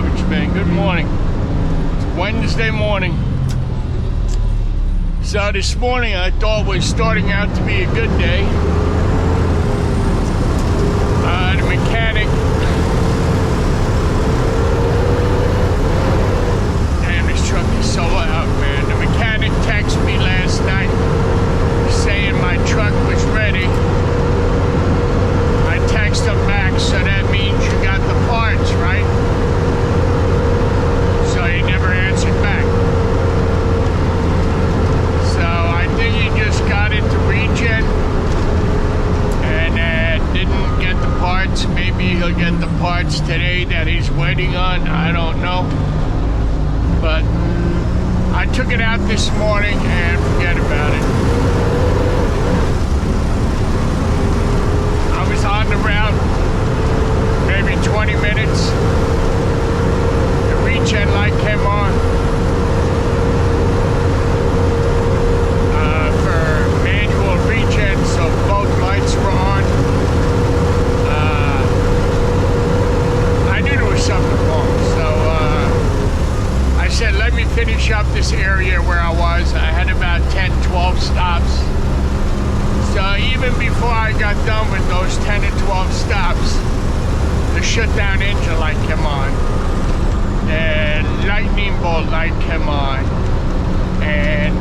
garbage man. Good morning. It's Wednesday morning. So this morning I thought was starting out to be a good day. The mechanic, damn, this truck is so loud, man. The mechanic texted me last night saying my truck was ready. I text him back, so that means you got the parts, right? So he never answered back. So I think he just got it to Rejen and didn't get the parts. Maybe he'll get the parts today that he's waiting on. I don't know. But I took it out this morning and forget about it. I was on the route maybe 20 minutes. The Rejen light came on for manual Rejen, so both lights were on. I knew there was something wrong, so I said, let me finish up this area where I was. I had about 10, 12 stops. So even before I got done with those 10 or 12 stops, the shutdown engine light came on. The lightning bolt light came on. And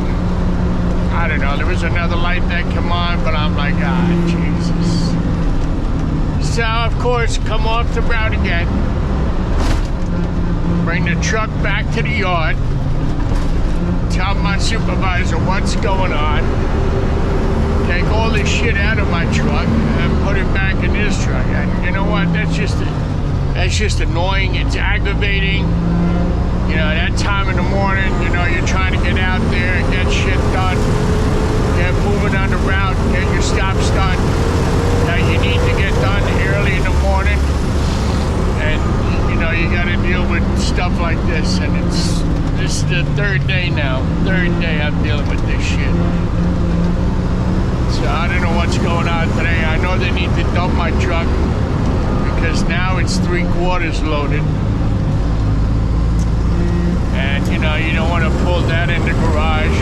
I don't know, there was another light that came on, but I'm like, Jesus. So of course, come off the route again. Bring the truck back to the yard. Tell my supervisor what's going on. Take all this shit out of my truck and put it back in this truck. And you know what? That's just annoying. It's aggravating. You know, that time in the morning, you know, you're trying to get out there and get shit done. Get moving on the route, get your stops done. Now you need to get done early in the morning. And you know, you gotta deal with stuff like this. And this is the third day now. Third day I'm dealing with this shit. So I don't know what's going on today. I know they need to dump my truck because now it's 3/4 loaded. And you know, you don't want to pull that in the garage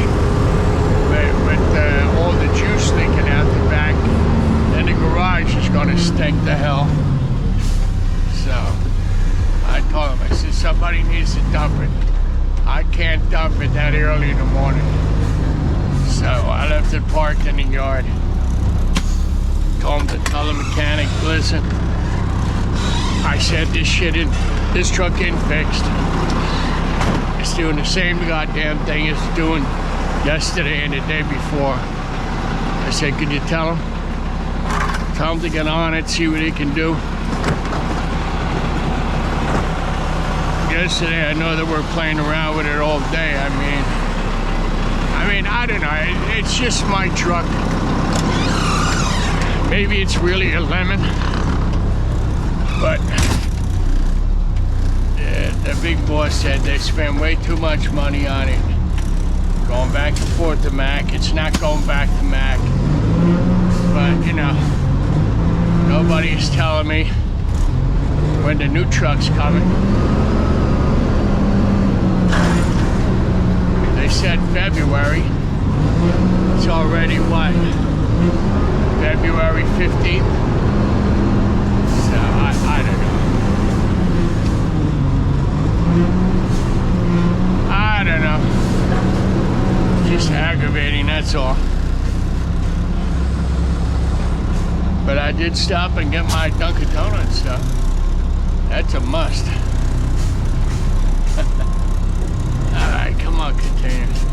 with all the juice leaking out the back. Then the garage is going to stink to hell. So I told him, I said, somebody needs to dump it. I can't dump it that early in the morning. So I left it parked in the yard. Told him to tell the mechanic, listen, I said this truck ain't fixed. It's doing the same goddamn thing it's doing yesterday and the day before. I said, could you tell him? Tell him to get on it, see what he can do. Yesterday, I know that we're playing around with it all day. I mean, I don't know. It's just my truck. Maybe it's really a lemon, but the big boss said they spend way too much money on it. Going back and forth to Mac. It's not going back to Mac. But, you know, nobody's telling me when the new truck's coming. They said February. It's already what? February 15th? So, I don't know. I don't know. Just aggravating, that's all. But I did stop and get my Dunkin' Donuts stuff. That's a must. Alright, come on, containers.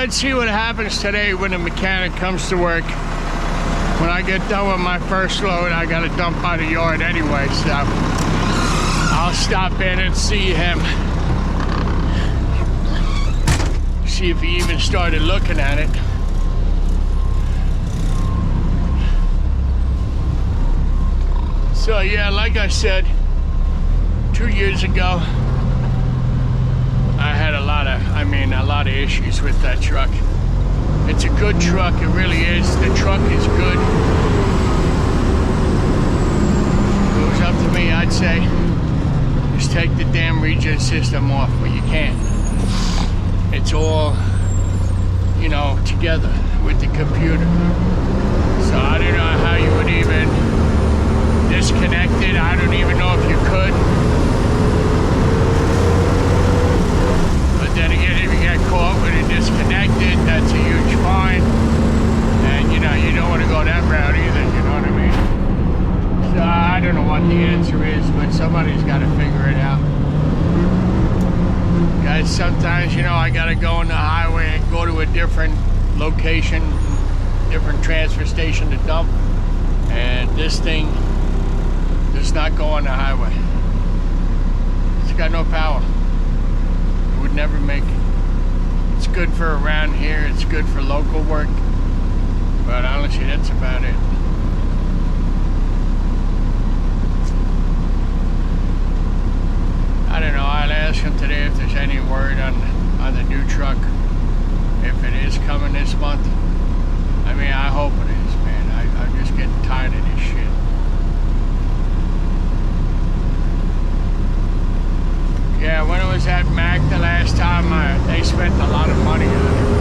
let's see what happens today when the mechanic comes to work. When I get done with my first load, I gotta dump by the yard anyway, so I'll stop in and see him. See if he even started looking at it. So yeah, like I said, 2 years ago, I had a lot of issues with that truck. It's a good truck, it really is. The truck is good. If it was up to me, I'd say, just take the damn Rejen system off, but you can't. It's all, you know, together with the computer. So I don't know how you would even disconnect it. I don't even know if you could. But then again, if you get caught with it disconnected, that's a huge fine. And you know, you don't want to go that route either, you know what I mean? So I don't know what the answer is, but somebody's got to figure it out. Guys, sometimes, you know, I gotta go on the highway and go to a different location, different transfer station to dump. And this thing does not go on the highway. It's got no power. It would never make it. It's good for around here, it's good for local work. But honestly, that's about it. I don't know, I'll ask him today if there's any word on the new truck, if it is coming this month. I mean, I hope it is, man. I'm just getting tired of this shit. Yeah, when I was at Mac the last time, they spent a lot of money on it.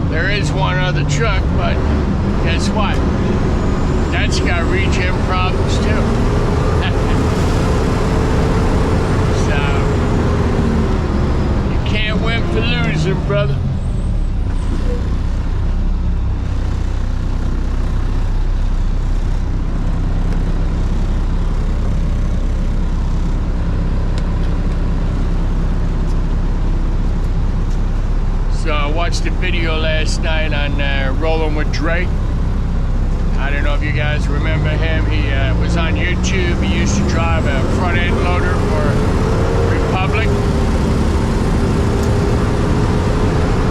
There is one other truck, but guess what? That's got Rejen problems too. So, you can't win for losing, brother. So I watched a video last night on Rolling with Dre. I don't know if you guys remember him. He was on YouTube. He used to drive a front end loader for Republic.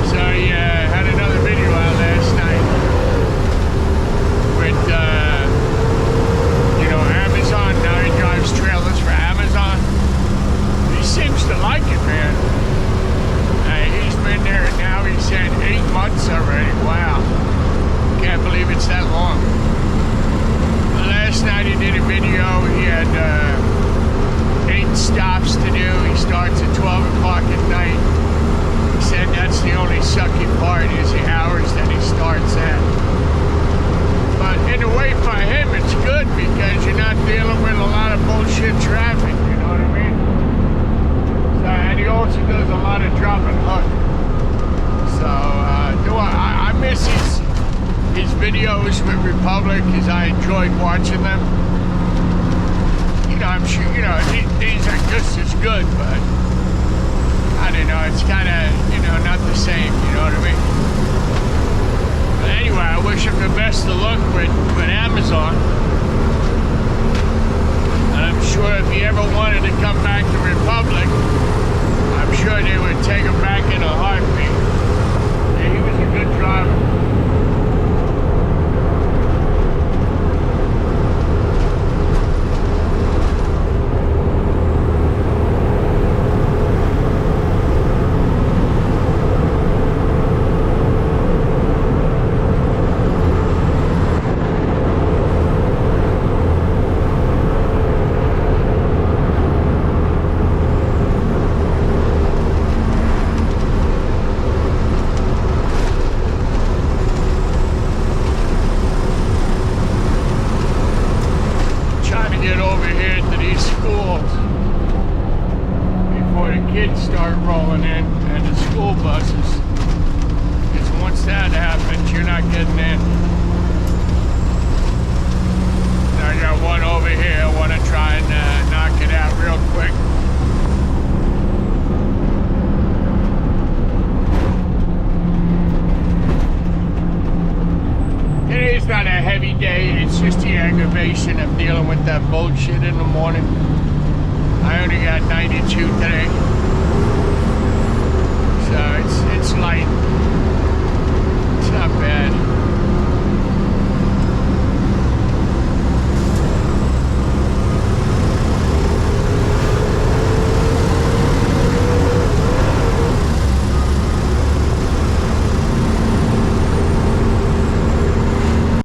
So he had another video out last night with, you know, Amazon. Now he drives trailers for Amazon. He seems to like it, man. He's been there now, he said 8 months already. Wow. Can't believe it's that long. Last night he did a video. He had 8 stops to do. He starts at 12 o'clock at night. He said that's the only sucky part is the hours that he starts at. But in a way for him it's good because you're not dealing with a lot of bullshit traffic, you know what I mean? And he also does a lot of drop and hook. So I miss his videos with Republic because I enjoyed watching them. You know, I'm sure, you know, these are just as good, but I don't know, it's kind of, you know, not the same, you know what I mean? But anyway, I wish him the best of luck with Amazon. And I'm sure if he ever wanted to come back to Republic, I'm sure houses. Because once that happens, you're not getting in. I got one over here. I want to try and knock it out real quick. Today's not a heavy day. It's just the aggravation of dealing with that bullshit in the morning. I only got 92 today. So it's light. It's not bad.